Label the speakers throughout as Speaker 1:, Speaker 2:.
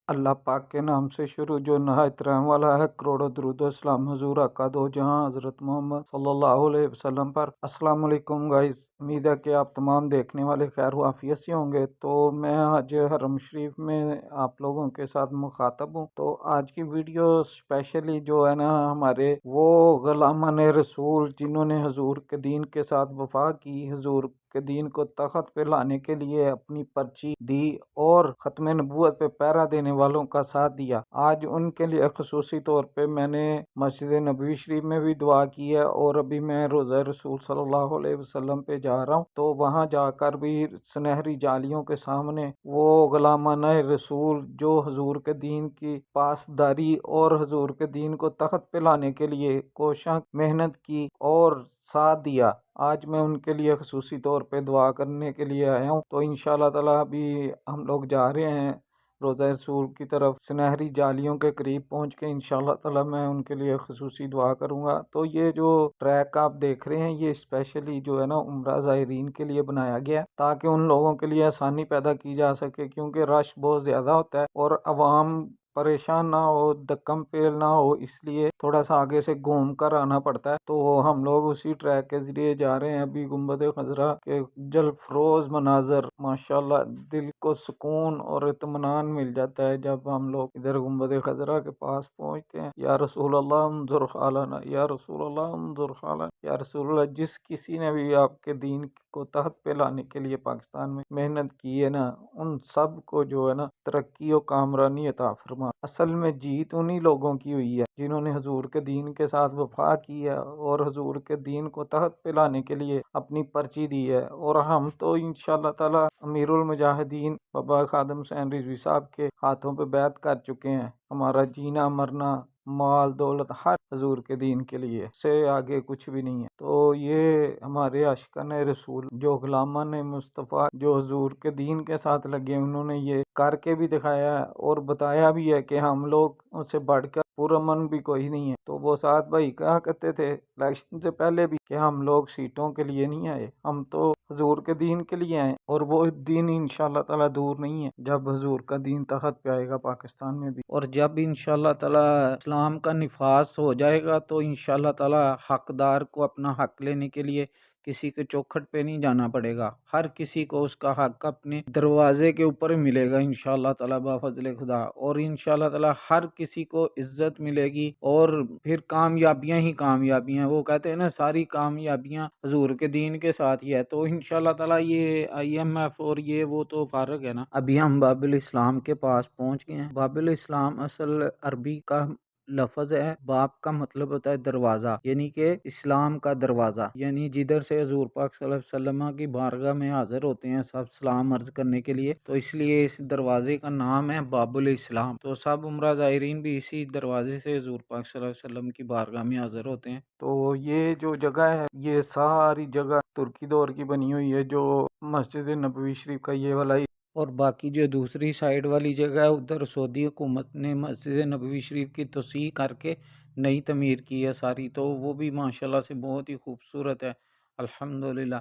Speaker 1: अल्लाह पाक के नाम से शुरू जो नहायत रहम वाला है। करोड़ों दुरूद व सलाम हुजूर आका दो जहां हज़रत मोहम्मद सल्लल्लाहु अलैहि वसल्लम पर। अस्सलाम वालेकुम गाइस, उम्मीद है कि आप तमाम देखने वाले खैर वाफियत से होंगे। तो मैं आज हरम शरीफ में आप लोगों के साथ मुखातब हूँ। तो आज की वीडियो स्पेशली जो है ना, हमारे वो गुलामान रसूल जिन्होंने हजूर के दीन के साथ वफा की, हजूर के दीन को तख्त पे लाने के लिए अपनी पर्ची दी और ख़त्म नबूवत पे पहरा देने वालों का साथ दिया। आज उनके लिए खसूसी तौर पे मैंने मस्जिद नबवी शरीफ में भी दुआ की है और अभी मैं रोज़ा रसूल सल्लल्लाहु अलैहि वसल्लम पे जा रहा हूँ। तो वहाँ जाकर भी सुनहरी जालियों के सामने वो गुलामाना रसूल जो हजूर के दीन की पासदारी और हजूर के दीन को तख्त पे लाने के लिए कोशिश मेहनत की और साथ दिया, आज मैं उनके लिए खसूसी तौर पे दुआ करने के लिए आया हूँ। तो इंशाल्लाह ताला अभी हम लोग जा रहे हैं रोज़ा रसूल की तरफ। सुनहरी जालियों के करीब पहुँच के इंशाल्लाह ताला मैं उनके लिए खसूसी दुआ करूँगा। तो ये जो ट्रैक आप देख रहे हैं, ये स्पेशली जो है ना उम्रा ज़ायरीन के लिए बनाया गया है, ताकि उन लोगों के लिए आसानी पैदा की जा सके, क्योंकि रश बहुत ज़्यादा होता है और अवाम परेशान ना हो, धक्कम पेल ना हो, इसलिए थोड़ा सा आगे से घूम कर आना पड़ता है। तो हम लोग उसी ट्रैक के जरिए जा रहे हैं। अभी गुंबद खजरा के जलफरोज मनाजर, माशाल्लाह दिल को सुकून और इत्मीनान मिल जाता है जब हम लोग इधर गुंबद खजरा के पास पहुंचते हैं। या रसूल अल्लाह उन्जुर हालना, या रसूल अल्लाह उन्जुर हालना, या रसूल अल्लाह। जिस किसी ने भी आपके दीन को तहत पे लाने के लिए पाकिस्तान में मेहनत की है ना, उन सब को जो है ना तरक्की और कामरानी अता फरमा। असल में जीत उन्हीं लोगों की हुई है जिन्होंने हजूर के दीन के साथ वफा की है और हजूर के दीन को तहत पे लाने के लिए अपनी पर्ची दी है। और हम तो इंशाल्लाह ताला अमीरुल मुजाहिदीन बाबा खादम हुसैन रिजवी साहब के हाथों पे बैत कर चुके हैं। हमारा जीना मरना, माल दौलत हर हजूर के दीन के लिए, से आगे कुछ भी नहीं है। तो ये हमारे आशिकान रसूल जो गुलामान मुस्तफ़ा जो हजूर के दीन के साथ लगे, उन्होंने ये करके भी दिखाया है और बताया भी है कि हम लोग उससे बढ़कर पुरअमन भी कोई नहीं है। तो वो साथ भाई कहा करते थे इलेक्शन से पहले भी कि हम लोग सीटों के लिए नहीं आए, हम तो हजूर के दीन के लिए आए। और वो दिन इंशाल्लाह ताला दूर नहीं है जब हजूर का दीन तख्त पे आएगा पाकिस्तान में भी। और जब इंशाल्लाह ताला इस्लाम का निफास हो जाएगा तो इंशाल्लाह ताला हकदार को अपना हक लेने के लिए किसी के चौखट पे नहीं जाना पड़ेगा। हर किसी को उसका हक अपने दरवाजे के ऊपर मिलेगा इंशाल्लाह ताला बाफजल खुदा। और इंशाल्लाह ताला हर किसी को इज्जत मिलेगी और फिर कामयाबियां ही कामयाबियां। वो कहते हैं ना, सारी कामयाबियां हजूर के दीन के साथ ही है। तो इंशाल्लाह ताला ये IMF और ये वो तो फारग है ना। अभी हम बाबुल इस्लाम के पास पहुंच गए हैं। बाबुल इस्लाम असल अरबी का लफ्ज़ है। बाप का मतलब होता है दरवाज़ा, यानी कि इस्लाम का दरवाज़ा, यानी जिधर से हजूर पाक सल्लल्लाहु अलैहि वसल्लम की बारगाह में हाजिर होते हैं सब सलाम अर्ज़ करने के लिए। तो इसलिए इस दरवाजे का नाम है बाबुल इस्लाम। तो सब उम्रा ज़ायरीन भी इसी दरवाजे से हजूर पाक सल्लल्लाहु अलैहि वसल्लम की बारगाह में हाजिर होते हैं। तो ये जो जगह है, ये सारी जगह तुर्की दौर की बनी हुई है, जो मस्जिद नबवी शरीफ का ये वाला। और बाकी जो दूसरी साइड वाली जगह है, उधर सऊदी हुकूमत ने मस्जिद नबवी शरीफ की तोसीह करके नई तमीर की है सारी। तो वो भी माशाल्लाह से बहुत ही खूबसूरत है, अल्हम्दुलिल्लाह।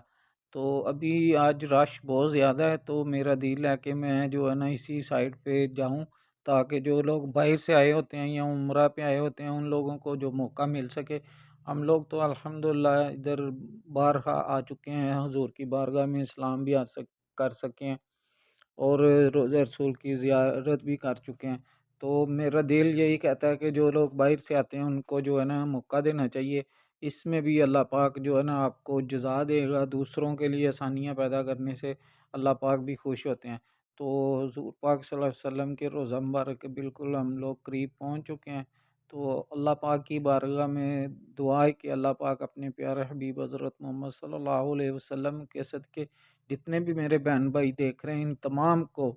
Speaker 1: तो अभी आज रश बहुत ज़्यादा है, तो मेरा दिल है कि मैं जो है ना इसी साइड पे जाऊं, ताकि जो लोग बाहर से आए होते हैं या उम्रा पे आए होते हैं उन लोगों को जो मौका मिल सके। हम लोग तो अल्हम्दुलिल्लाह इधर बारहा आ चुके हैं, हुजूर की बारगाह में इस्लाम भी कर सकें और रोज़ा रसूल की ज़ियारत भी कर चुके हैं। तो मेरा दिल यही कहता है कि जो लोग बाहर से आते हैं उनको जो है ना मौका देना चाहिए। इसमें भी अल्लाह पाक जो है ना आपको जज़ा देगा। दूसरों के लिए आसानियाँ पैदा करने से अल्लाह पाक भी खुश होते हैं। तो हुज़ूर पाक सल्लल्लाहु अलैहि वसल्लम के रोज़ा मुबारक के बिल्कुल हम लोग करीब पहुँच चुके हैं। तो अल्लाह पाक की बारगाह में दुआ है कि अल्लाह पाक अपने प्यारे हबीब हज़रत मोहम्मद सल्लल्लाहु अलैहि वसल्लम के सदक़े जितने भी मेरे बहन भाई देख रहे हैं, इन तमाम को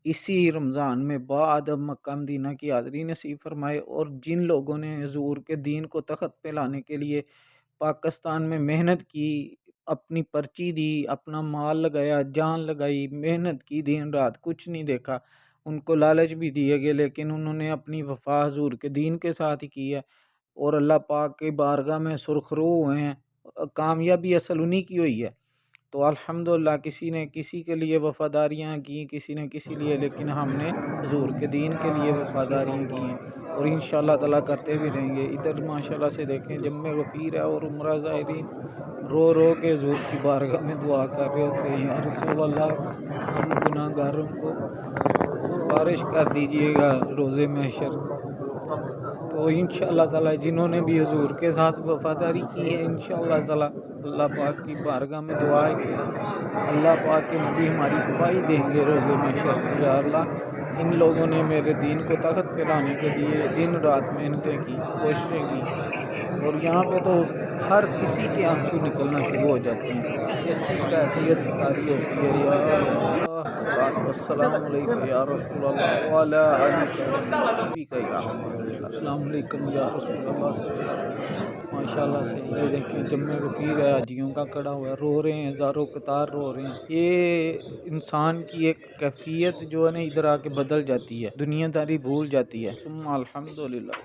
Speaker 1: इसी रमज़ान में बाअदब मक्का मदीना की हाज़िरी नसीब फरमाए। और जिन लोगों ने हुज़ूर के दीन को तख़्त पे लाने के लिए पाकिस्तान में मेहनत की, अपनी पर्ची दी, अपना माल लगाया, जान लगाई, मेहनत की, दिन रात कुछ नहीं देखा, उनको लालच भी दिए गए, लेकिन उन्होंने अपनी वफ़ा हुज़ूर के दीन के साथ ही की है और अल्लाह पाक की बारगाह में सुरखरू हुए हैं। कामयाबी असल उन्हीं की हुई है। تو الحمدللہ کسی نے کسی کے لیے وفاداریاں کی، کسی نے کسی لیے، لیکن ہم نے حضور کے دین کے لیے وفاداریاں کی ہیں اور انشاءاللہ تعالیٰ کرتے بھی رہیں گے۔ ادھر ماشاءاللہ سے دیکھیں جمع غفیر ہے اور عمرہ زائرین رو رو کے حضور کی بارگاہ میں دعا کر رہے ہوتے ہیں، یا رسول اللہ ہم گناہ گاروں کو سفارش کر دیجئے گا روز محشر۔ تو انشاءاللہ تعالیٰ جنہوں نے بھی حضور کے ساتھ وفاداری کی ہے انشاءاللہ تعالیٰ اللہ پاک کی بارگاہ میں دعا ہے کہ اللہ پاک کے نبی ہماری گواہی دیں گے روز محشر میں، یا اللہ ان لوگوں نے میرے دین کو تخت پہ لانے کے لیے دن رات محنتیں کی، کوششیں کی، اور یہاں پہ تو ہر کسی کے آنسو نکلنا شروع ہو جاتے ہیں، ایسی کیفیت طاری ہوتی ہے۔ یا اللہ صلاۃ والسلام علیکم یا رسول اللہ وعلی آلہ یا السلام علیکم یا رسول اللہ صلی اللہ علیہ وسلم۔ ماشاءاللہ سے یہ دیکھیں جمع غفیر ہے، حاجیوں کا کڑا ہوا ہے، رو رہے ہیں، ہزاروں قطار رو رہے ہیں۔ یہ انسان کی ایک کیفیت جو ہے نا ادھر آ کے بدل جاتی ہے، دنیا داری بھول جاتی ہے۔ ثم الحمدللہ۔